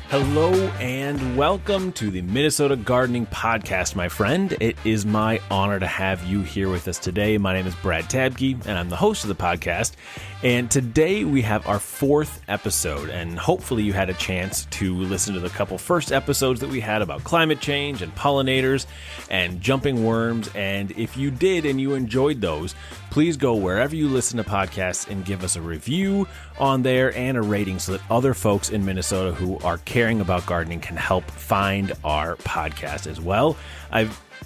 Hello and welcome to the Minnesota Gardening Podcast, my friend. It is my honor to have you here with us today. My name is Brad Tabke, and I'm the host of the podcast. And today we have our fourth episode, and hopefully you had a chance to listen to the couple first episodes that we had about climate change and pollinators and jumping worms. And if you did and you enjoyed those, please go wherever you listen to podcasts and give us a review on there and a rating so that other folks in Minnesota who are caring about gardening can help find our podcast as well.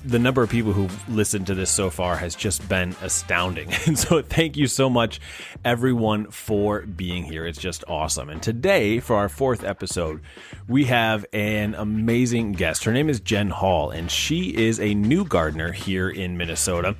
The number of people who've listened to this so far has just been astounding. And so thank you so much, everyone, for being here. It's just awesome. And today, for our fourth episode, we have an amazing guest. Her name is Jenn Hall, and she is a new gardener here in Minnesota.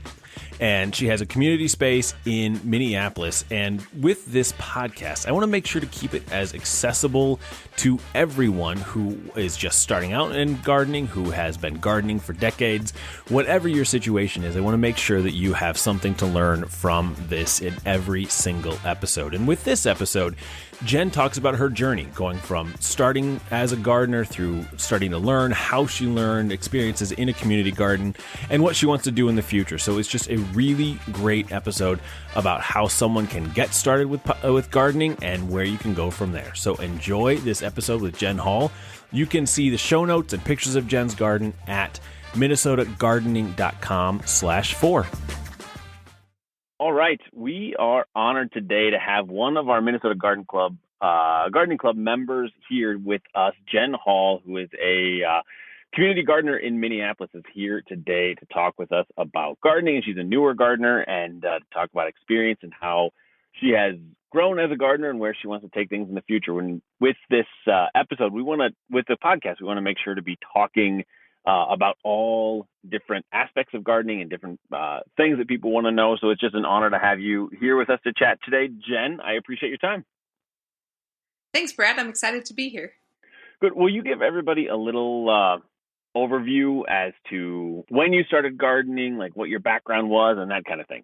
And she has a community space in Minneapolis. And with this podcast, I want to make sure to keep it as accessible to everyone who is just starting out in gardening, who has been gardening for decades. Whatever your situation is, I want to make sure that you have something to learn from this in every single episode. And with this episode, Jenn talks about her journey, going from starting as a gardener through starting to learn, how she learned, experiences in a community garden, and what she wants to do in the future. So it's just a really great episode about how someone can get started with gardening and where you can go from there. So enjoy this episode with Jenn Hall. You can see the show notes and pictures of Jenn's garden at minnesotagardening.com/4. All right, we are honored today to have one of our Minnesota Gardening Club members here with us. Jenn Hall, who is a community gardener in Minneapolis, is here today to talk with us about gardening. And she's a newer gardener, and to talk about experience and how she has grown as a gardener and where she wants to take things in the future. With this episode, with the podcast, we want to make sure to be talking about all different aspects of gardening and different things that people want to know. So it's just an honor to have you here with us to chat today. Jenn, I appreciate your time. Thanks, Brad. I'm excited to be here. Good. Will you give everybody a little overview as to when you started gardening, like what your background was and that kind of thing?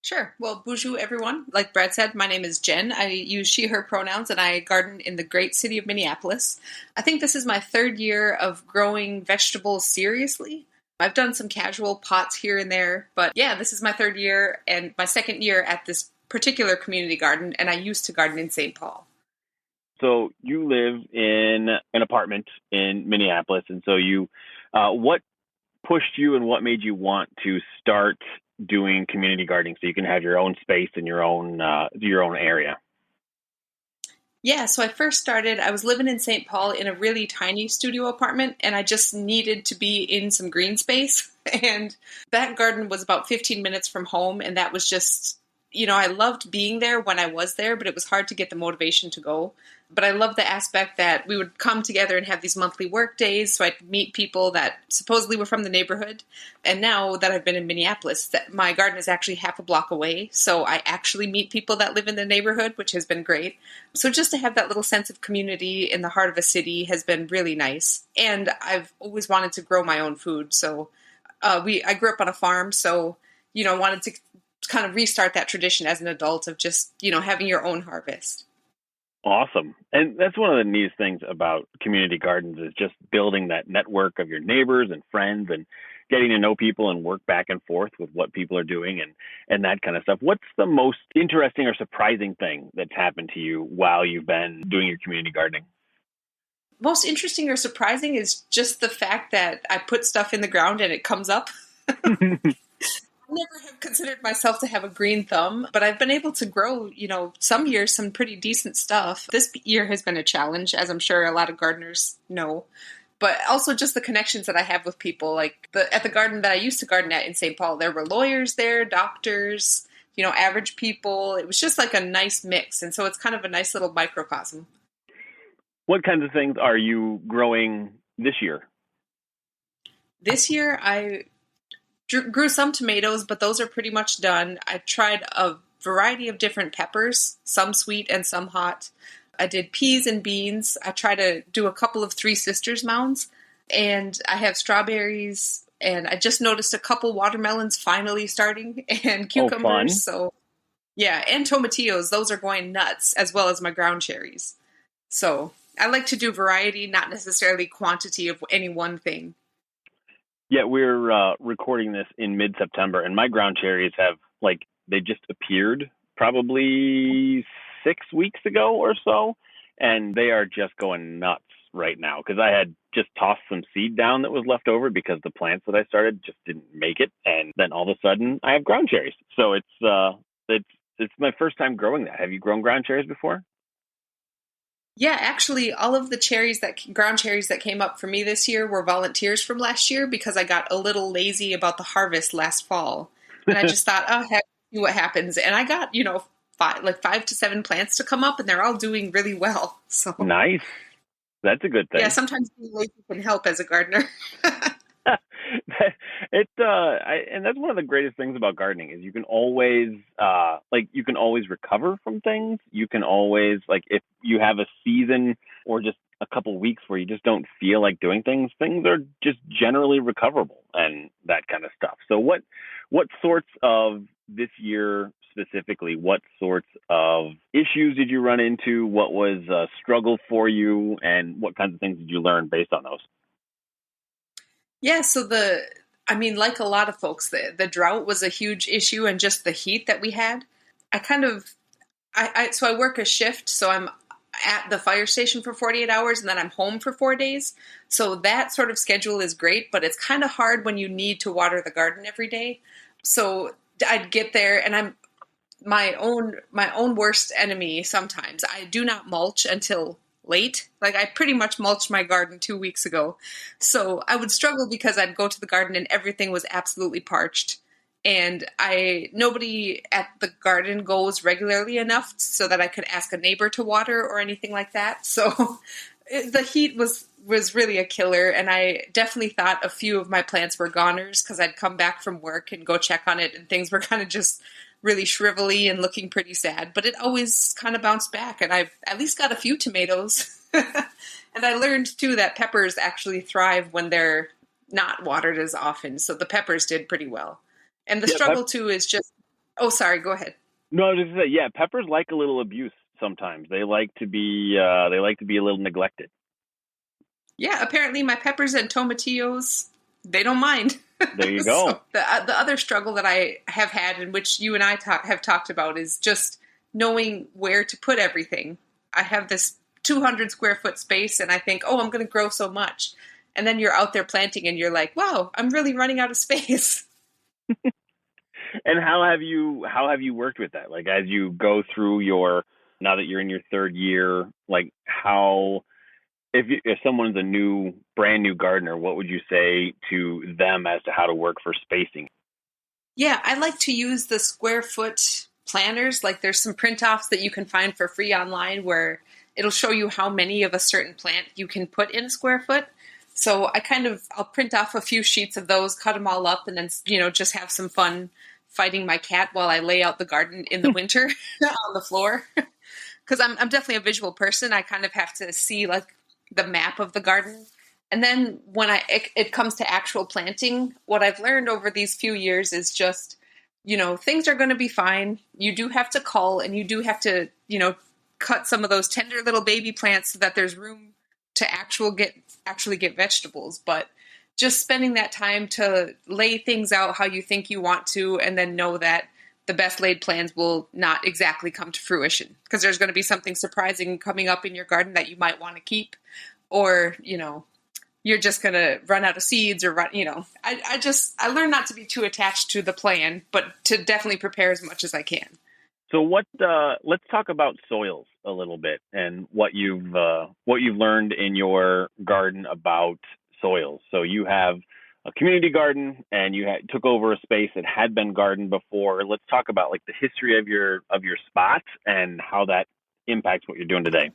Sure. Well, bonjour, everyone. Like Brad said, my name is Jenn. I use she, her pronouns, and I garden in the great city of Minneapolis. I think this is my third year of growing vegetables seriously. I've done some casual pots here and there, but yeah, this is my third year and my second year at this particular community garden, and I used to garden in St. Paul. So you live in an apartment in Minneapolis, and so what pushed you and what made you want to start doing community gardening so you can have your own space in your own area? Yeah, so I was living in St. Paul in a really tiny studio apartment, and I just needed to be in some green space. And that garden was about 15 minutes from home, and that was just, I loved being there when I was there, but it was hard to get the motivation to go. But I loved the aspect that we would come together and have these monthly work days, so I'd meet people that supposedly were from the neighborhood. And now that I've been in Minneapolis, my garden is actually half a block away, so I actually meet people that live in the neighborhood, which has been great. So just to have that little sense of community in the heart of a city has been really nice. And I've always wanted to grow my own food, so I grew up on a farm, so wanted to kind of restart that tradition as an adult of just having your own harvest. Awesome. And that's one of the neatest things about community gardens is just building that network of your neighbors and friends and getting to know people and work back and forth with what people are doing and that kind of stuff. What's the most interesting or surprising thing that's happened to you while you've been doing your community gardening? Most interesting or surprising is just the fact that I put stuff in the ground and it comes up. I never have considered myself to have a green thumb, but I've been able to grow, some years, some pretty decent stuff. This year has been a challenge, as I'm sure a lot of gardeners know, but also just the connections that I have with people. Like at the garden that I used to garden at in St. Paul, there were lawyers there, doctors, average people. It was just like a nice mix. And so it's kind of a nice little microcosm. What kinds of things are you growing this year? This year, I grew some tomatoes, but those are pretty much done. I tried a variety of different peppers, some sweet and some hot. I did peas and beans. I tried to do a couple of Three Sisters mounds, and I have strawberries, and I just noticed a couple watermelons finally starting, and cucumbers. So yeah, and tomatillos. Those are going nuts, as well as my ground cherries. So I like to do variety, not necessarily quantity of any one thing. Yeah, we're recording this in mid-September, and my ground cherries have, like, they just appeared probably 6 weeks ago or so, and they are just going nuts right now because I had just tossed some seed down that was left over because the plants that I started just didn't make it, and then all of a sudden I have ground cherries. So it's my first time growing that. Have you grown ground cherries before? Yeah, actually, all of the ground cherries that came up for me this year were volunteers from last year because I got a little lazy about the harvest last fall. And I just thought, oh, heck, see what happens. And I got, five to seven plants to come up, and they're all doing really well. So Nice. That's a good thing. yeah, sometimes being lazy can help as a gardener. And that's one of the greatest things about gardening is you can always recover from things. You can always, like, if you have a season or just a couple weeks where you just don't feel like doing things are just generally recoverable and that kind of stuff. So what sorts of this year specifically, what sorts of issues did you run into? What was a struggle for you, and what kinds of things did you learn based on those? Yeah, so like a lot of folks, the drought was a huge issue, and just the heat that we had. So I work a shift, so I'm at the fire station for 48 hours, and then I'm home for 4 days. So that sort of schedule is great, but it's kind of hard when you need to water the garden every day. So I'd get there, and I'm my own worst enemy sometimes. I do not mulch until late. Like, I pretty much mulched my garden 2 weeks ago. So I would struggle because I'd go to the garden and everything was absolutely parched. And nobody at the garden goes regularly enough so that I could ask a neighbor to water or anything like that. So the heat was really a killer. And I definitely thought a few of my plants were goners because I'd come back from work and go check on it, and things were kind of just really shrivelly and looking pretty sad, but it always kind of bounced back, and I've at least got a few tomatoes. And I learned too that peppers actually thrive when they're not watered as often, so the peppers did pretty well. And the struggle too is just, oh, sorry, go ahead. No, just that, yeah, peppers like a little abuse sometimes. They like to be a little neglected. Yeah, apparently my peppers and tomatillos, they don't mind. There you go. So the other struggle that I have had, in which you and I have talked about, is just knowing where to put everything. I have this 200 square foot space, and I think, oh, I'm going to grow so much. And then you're out there planting, and you're like, wow, I'm really running out of space. And how have you worked with that? Like, as you go through now that you're in your third year, like, how, if someone's a brand new gardener, what would you say to them as to how to work for spacing? Yeah, I like to use the square foot planners. Like, there's some print offs that you can find for free online where it'll show you how many of a certain plant you can put in a square foot. So I'll print off a few sheets of those, cut them all up, and then, just have some fun fighting my cat while I lay out the garden in the winter on the floor. Because I'm definitely a visual person. I kind of have to see, like, the map of the garden. And then when it comes to actual planting, what I've learned over these few years is just, things are going to be fine. You do have to cull, and you do have to, cut some of those tender little baby plants so that there's room to actually get vegetables. But just spending that time to lay things out how you think you want to, and then know that the best laid plans will not exactly come to fruition, because there's going to be something surprising coming up in your garden that you might want to keep, or, you're just going to run out of seeds, or I learned not to be too attached to the plan, but to definitely prepare as much as I can. So let's talk about soils a little bit, and what you've learned in your garden about soils. So you have a community garden, and you took over a space that had been gardened before. Let's talk about, like, the history of your spot and how that impacts what you're doing today.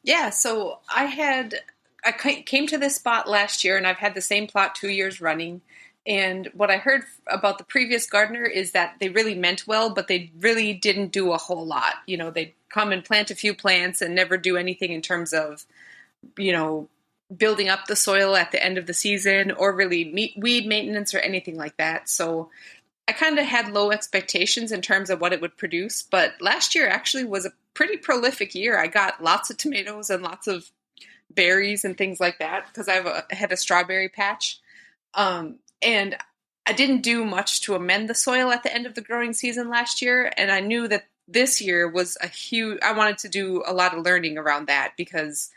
Yeah, so I came to this spot last year, and I've had the same plot 2 years running. And what I heard about the previous gardener is that they really meant well, but they really didn't do a whole lot. They'd come and plant a few plants and never do anything in terms of, building up the soil at the end of the season, or really weed maintenance or anything like that. So I kind of had low expectations in terms of what it would produce. But last year actually was a pretty prolific year. I got lots of tomatoes and lots of berries and things like that because I had a strawberry patch. And I didn't do much to amend the soil at the end of the growing season last year. And I knew that this year was I wanted to do a lot of learning around that because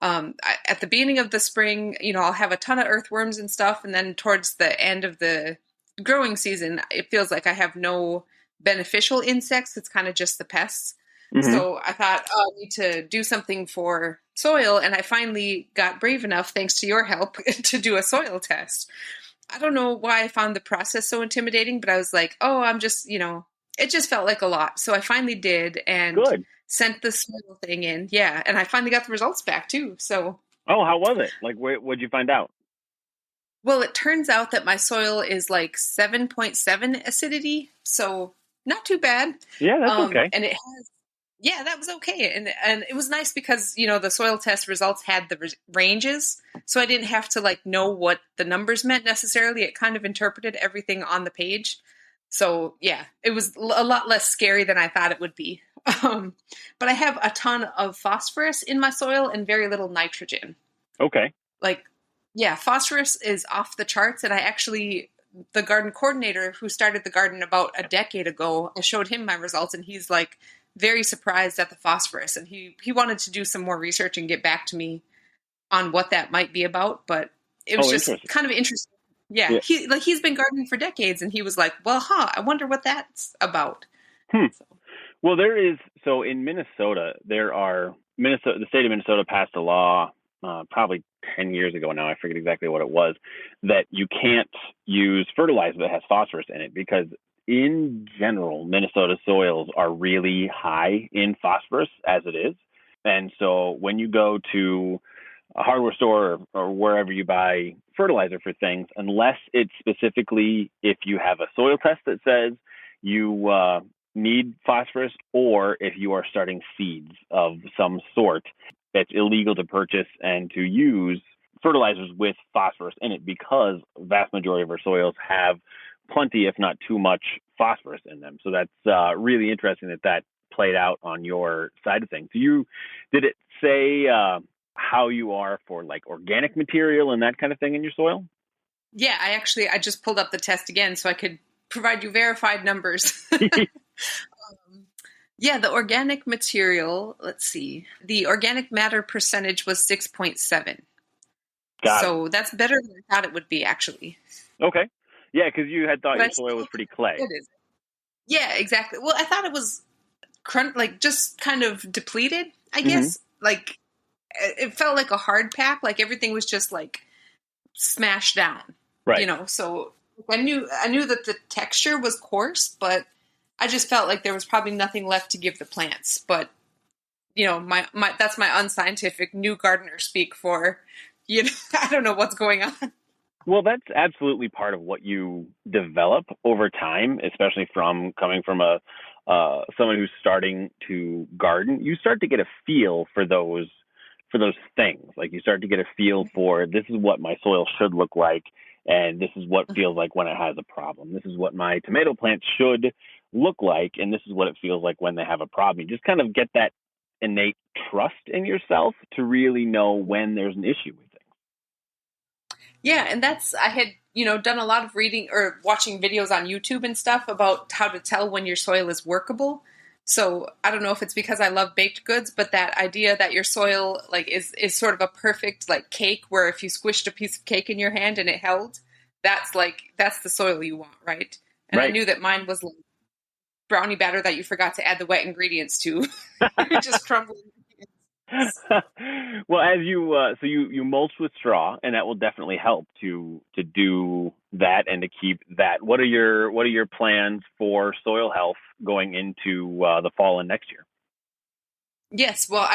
at the beginning of the spring, I'll have a ton of earthworms and stuff. And then towards the end of the growing season, it feels like I have no beneficial insects. It's kind of just the pests. Mm-hmm. So I thought, I need to do something for soil. And I finally got brave enough, thanks to your help, to do a soil test. I don't know why I found the process so intimidating, but I was like, I'm just, it just felt like a lot. So I finally did and sent the soil thing in. Yeah. And I finally got the results back too. So. Oh, how was it? Like, what'd you find out? Well, it turns out that my soil is like 7.7 acidity. So not too bad. Yeah, that's okay. And it has. Yeah, that was okay. And it was nice because, the soil test results had the ranges. So I didn't have to know what the numbers meant necessarily. It kind of interpreted everything on the page. So yeah, it was a lot less scary than I thought it would be. But I have a ton of phosphorus in my soil and very little nitrogen. Okay. Phosphorus is off the charts. And the garden coordinator who started the garden about a decade ago, I showed him my results and he's very surprised at the phosphorus, and he wanted to do some more research and get back to me on what that might be about, but it was just kind of interesting. Yeah. He's been gardening for decades, and he was like, well, I wonder what that's about. So. Well, so in Minnesota, the state of Minnesota passed a law probably 10 years ago now, I forget exactly what it was, that you can't use fertilizer that has phosphorus in it because in general, Minnesota soils are really high in phosphorus as it is. And so when you go to a hardware store or wherever you buy fertilizer for things, unless it's specifically if you have a soil test that says you need phosphorus, or if you are starting seeds of some sort, it's illegal to purchase and to use fertilizers with phosphorus in it because the vast majority of our soils have plenty, if not too much, phosphorus in them. So that's really interesting that played out on your side of things. Did it say how you are for organic material and that kind of thing in your soil? Yeah, I just pulled up the test again so I could provide you verified numbers. The organic material, let's see. The organic matter percentage was 6.7. So that's better than I thought it would be, actually. Okay. Yeah, because you had thought your soil was pretty clay. It is. Yeah, exactly. Well, I thought it was just kind of depleted, I guess. It felt like a hard pack. Everything was just smashed down. Right. So I knew that the texture was coarse, but I just felt like there was probably nothing left to give the plants. But, my that's my unscientific new gardener speak for, I don't know what's going on. Well, that's absolutely part of what you develop over time, especially coming from someone who's starting to garden. You start to get a feel for those things. You start to get a feel for, this is what my soil should look like, and this is what feels like when it has a problem. This is what my tomato plant should look like, and this is what it feels like when they have a problem. You just kind of get that innate trust in yourself to really know when there's an issue with things. Yeah, and I had, done a lot of reading or watching videos on YouTube and stuff about how to tell when your soil is workable. So I don't know if it's because I love baked goods, but that idea that your soil is sort of a perfect cake where if you squished a piece of cake in your hand and it held, that's the soil you want, right? And right. I knew that mine was brownie batter that you forgot to add the wet ingredients to, just crumbling. Well, as you mulch with straw, and that will definitely help to do that and to keep that. What are your plans for soil health going into the fall and next year? Yes, well,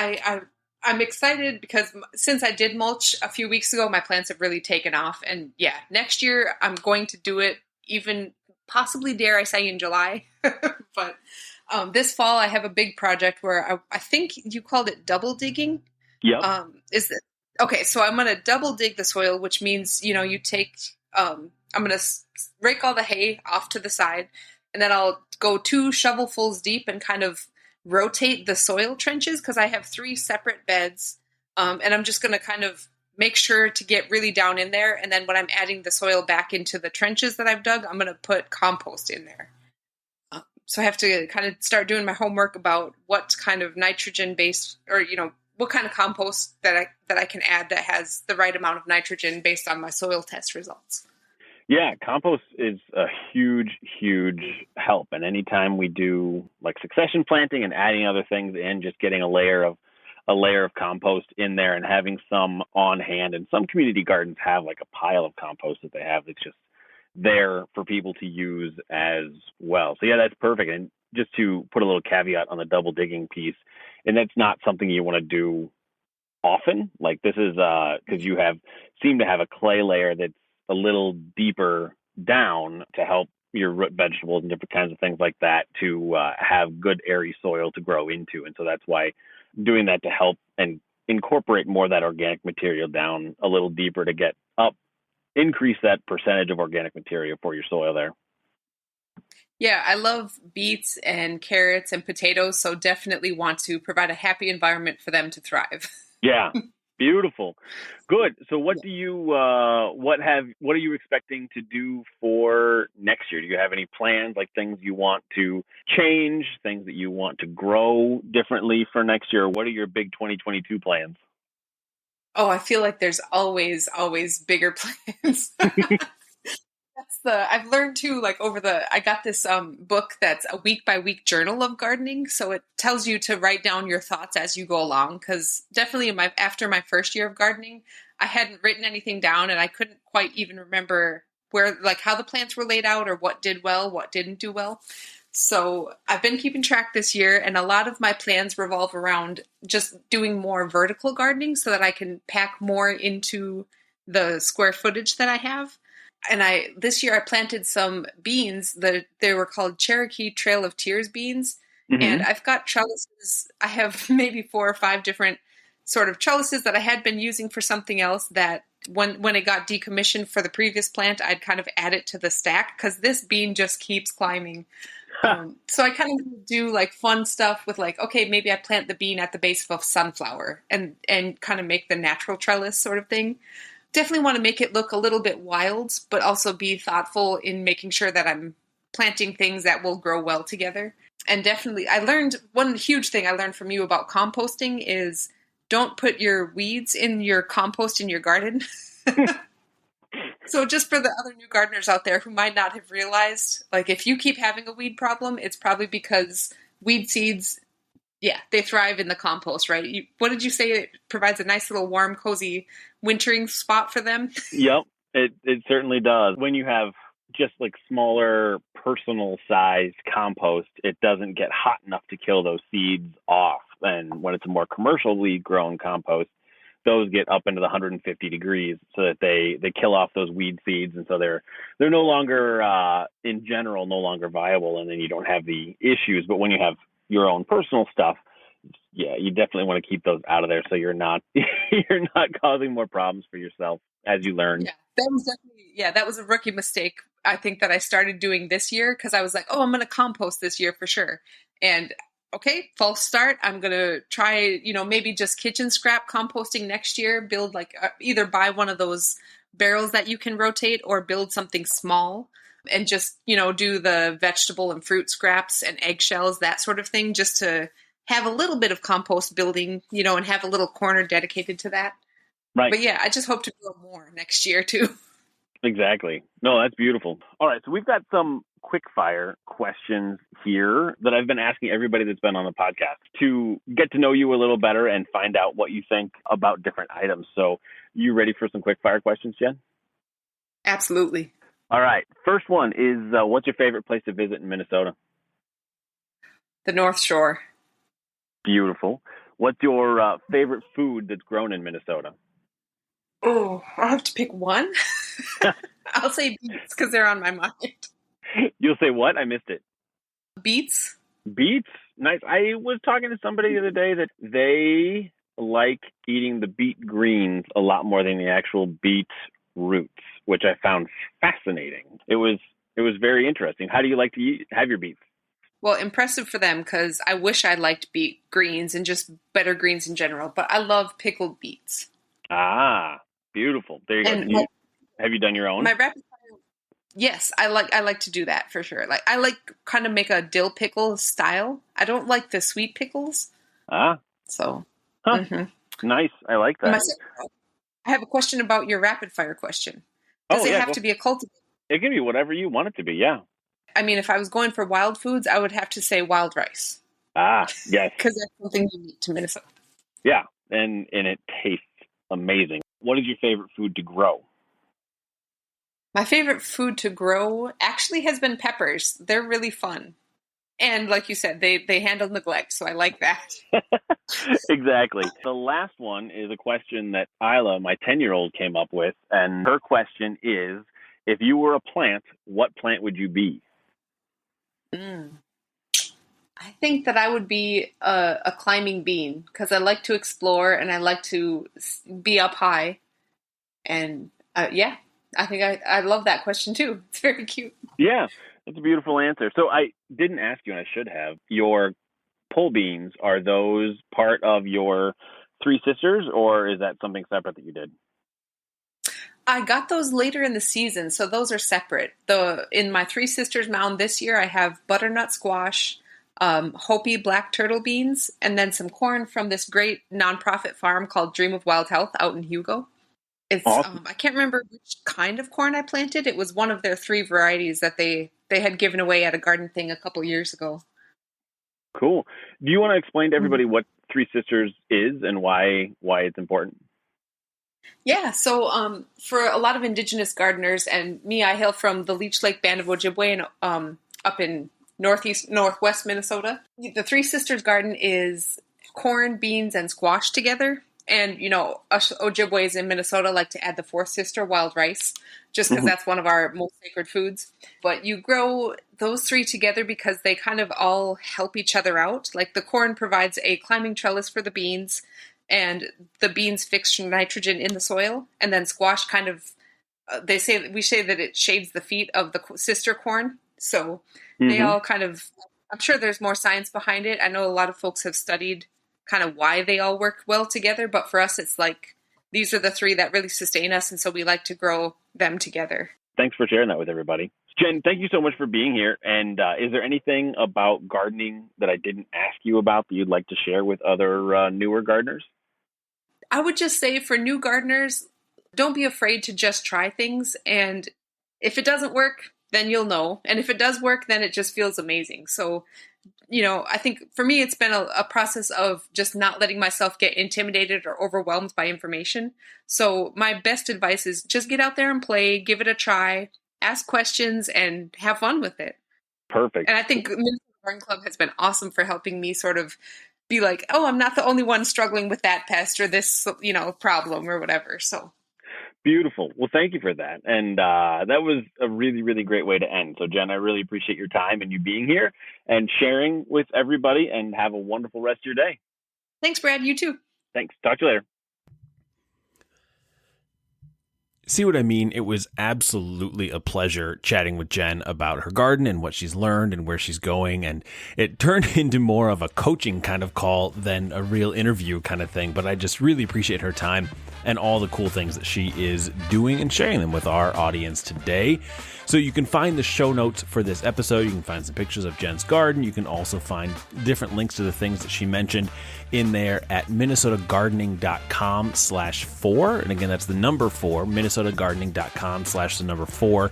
I'm excited because since I did mulch a few weeks ago, my plants have really taken off, and yeah, next year I'm going to do it even possibly, dare I say, in July, but. This fall, I have a big project where I think you called it double digging. Yeah. Okay? So I'm going to double dig the soil, which means you take. I'm going to rake all the hay off to the side, and then I'll go 2 shovelfuls deep and kind of rotate the soil trenches because I have 3 separate beds. And I'm just going to kind of make sure to get really down in there. And then when I'm adding the soil back into the trenches that I've dug, I'm going to put compost in there. So I have to kind of start doing my homework about what kind of nitrogen based, or, what kind of compost that I can add that has the right amount of nitrogen based on my soil test results. Yeah, compost is a huge, huge help. And anytime we do like succession planting and adding other things in, just getting a layer of compost in there and having some on hand. And some community gardens have like a pile of compost that they have that's just there for people to use as well. So yeah, that's perfect. And just to put a little caveat on the double digging piece, and that's not something you want to do often. Like this is because you seem to have a clay layer that's a little deeper down to help your root vegetables and different kinds of things like that to have good airy soil to grow into. And so that's why doing that to help and incorporate more of that organic material down a little deeper to get up, increase that percentage of organic material for your soil there. Yeah, I love beets and carrots and potatoes, so definitely want to provide a happy environment for them to thrive. Yeah, beautiful. Good. So what do you what are you expecting to do for next year? Do you have any plans, like things you want to change, things that you want to grow differently for next year? What are your big 2022 plans? Oh, I feel like there's always bigger plans. I've learned too, like I got this book that's a week by week journal of gardening. So it tells you to write down your thoughts as you go along. Cause definitely after my first year of gardening, I hadn't written anything down and I couldn't quite even remember how the plants were laid out or what did well, what didn't do well. So I've been keeping track this year, and a lot of my plans revolve around just doing more vertical gardening so that I can pack more into the square footage that I have. And this year I planted some beans that they were called Cherokee Trail of Tears beans. Mm-hmm. And I've got trellises. I have maybe 4 or 5 different sort of trellises that I had been using for something else that when it got decommissioned for the previous plant, I'd kind of add it to the stack because this bean just keeps climbing. So I kind of do like fun stuff with like, okay, maybe I plant the bean at the base of a sunflower and kind of make the natural trellis sort of thing. Definitely want to make it look a little bit wild, but also be thoughtful in making sure that I'm planting things that will grow well together. And definitely, one huge thing I learned from you about composting is don't put your weeds in your compost in your garden. So just for the other new gardeners out there who might not have realized, like if you keep having a weed problem, it's probably because weed seeds, they thrive in the compost, right? What did you say? It provides a nice little warm, cozy wintering spot for them? Yep, it certainly does. When you have just like smaller personal sized compost, it doesn't get hot enough to kill those seeds off. And when it's a more commercially grown compost, those get up into the 150 degrees so that they kill off those weed seeds. And so they're no longer, in general, no longer viable. And then you don't have the issues. But when you have your own personal stuff, yeah, you definitely want to keep those out of there so you're not causing more problems for yourself as you learn. Yeah, that was a rookie mistake, I think, that I started doing this year because I was like, oh, I'm going to compost this year for sure. And okay, false start. I'm going to try, maybe just kitchen scrap composting next year, build either buy one of those barrels that you can rotate or build something small and just, do the vegetable and fruit scraps and eggshells, that sort of thing, just to have a little bit of compost building, and have a little corner dedicated to that. Right. But yeah, I just hope to grow more next year too. Exactly. No, that's beautiful. All right. So we've got some quick fire questions here that I've been asking everybody that's been on the podcast to get to know you a little better and find out what you think about different items. So you ready for some quick fire questions, Jen? Absolutely. All right. First one is what's your favorite place to visit in Minnesota? The North Shore. Beautiful. What's your favorite food that's grown in Minnesota? Oh, I'll have to pick one. I'll say beets because they're on my mind. You'll say what? I missed it. Beets. Beets? Nice. I was talking to somebody the other day that they like eating the beet greens a lot more than the actual beet roots, which I found fascinating. It was very interesting. How do you like to have your beets? Well, impressive for them because I wish I liked beet greens and just better greens in general. But I love pickled beets. Ah, beautiful. There you go. And Have you done your own? my rapid fire, yes, I like to do that for sure. Like I like kind of make a dill pickle style. I don't like the sweet pickles. Ah, So, huh. Nice. I like that. I have a question about your rapid fire question. Does it have to be a cultivated? It can be whatever you want it to be. Yeah. I mean, if I was going for wild foods, I would have to say wild rice. Ah, yes. Because that's something unique to Minnesota. Yeah, and it tastes amazing. What is your favorite food to grow? My favorite food to grow actually has been peppers. They're really fun. And like you said, they handle neglect, so I like that. Exactly. The last one is a question that Isla, my 10-year-old, came up with. And her question is, if you were a plant, what plant would you be? I think that I would be a climbing bean because I like to explore and I like to be up high. And yeah, I think I love that question too. It's very cute. Yeah, that's a beautiful answer. So I didn't ask you, and I should have. Your pole beans, are those part of your Three Sisters, or is that something separate that you did? I got those later in the season, so those are separate. In my Three Sisters mound this year, I have butternut squash, Hopi black turtle beans, and then some corn from this great nonprofit farm called Dream of Wild Health out in Hugo. It's awesome. I can't remember which kind of corn I planted. It was one of their 3 varieties that they had given away at a garden thing a couple years ago. Cool. Do you want to explain to everybody what Three Sisters is and why it's important? Yeah, so for a lot of indigenous gardeners, and me, I hail from the Leech Lake Band of Ojibwe up in northwest Minnesota. The Three Sisters garden is corn, beans, and squash together. And, us Ojibways in Minnesota like to add the 4th sister, wild rice, just because that's one of our most sacred foods. But you grow those 3 together because they kind of all help each other out. Like the corn provides a climbing trellis for the beans, and the beans fix nitrogen in the soil. And then squash kind of, we say that it shades the feet of the sister corn. So they all kind of, I'm sure there's more science behind it. I know a lot of folks have studied kind of why they all work well together. But for us, it's like, these are the 3 that really sustain us. And so we like to grow them together. Thanks for sharing that with everybody. Jenn, thank you so much for being here. And is there anything about gardening that I didn't ask you about that you'd like to share with other newer gardeners? I would just say for new gardeners, don't be afraid to just try things. And if it doesn't work, then you'll know. And if it does work, then it just feels amazing. So, I think for me, it's been a process of just not letting myself get intimidated or overwhelmed by information. So my best advice is just get out there and play, give it a try, ask questions, and have fun with it. Perfect. And I think Minnesota Garden Club has been awesome for helping me sort of be like, oh, I'm not the only one struggling with that pest or this, problem or whatever. So beautiful. Well, thank you for that. And that was a really, really great way to end. So, Jenn, I really appreciate your time and you being here and sharing with everybody, and have a wonderful rest of your day. Thanks, Brad. You too. Thanks. Talk to you later. See what I mean? It was absolutely a pleasure chatting with Jenn about her garden and what she's learned and where she's going. And it turned into more of a coaching kind of call than a real interview kind of thing. But I just really appreciate her time and all the cool things that she is doing and sharing them with our audience today. So you can find the show notes for this episode. You can find some pictures of Jenn's garden. You can also find different links to the things that she mentioned in there at minnesotagardening.com/4. And again, that's the number 4, minnesotagardening.com/4.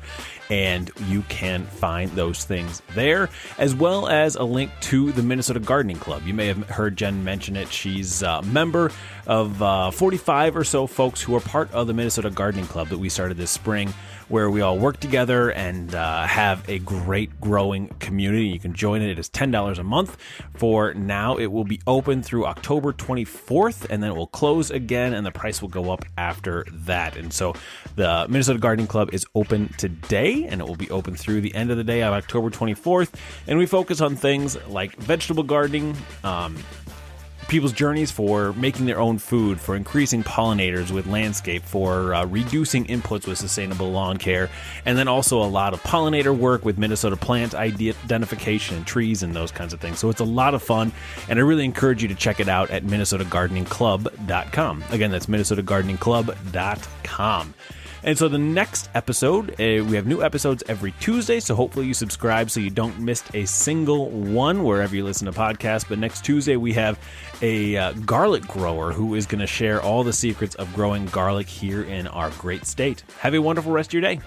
And you can find those things there, as well as a link to the Minnesota Gardening Club. You may have heard Jenn mention it. She's a member of 45 or so folks who are part of the Minnesota Gardening Club that we started this spring, where we all work together and have a great growing community. You can join it. It is $10 a month for now. It will be open through October 24th, and then it will close again, and the price will go up after that. And so the Minnesota Gardening Club is open today, and it will be open through the end of the day on October 24th. And we focus on things like vegetable gardening, people's journeys for making their own food, for increasing pollinators with landscape, for reducing inputs with sustainable lawn care, and then also a lot of pollinator work with Minnesota plant identification and trees and those kinds of things. So it's a lot of fun, and I really encourage you to check it out at minnesotagardeningclub.com. Again, that's minnesotagardeningclub.com. And so the next episode, we have new episodes every Tuesday, so hopefully you subscribe so you don't miss a single one wherever you listen to podcasts. But next Tuesday, we have a garlic grower who is going to share all the secrets of growing garlic here in our great state. Have a wonderful rest of your day.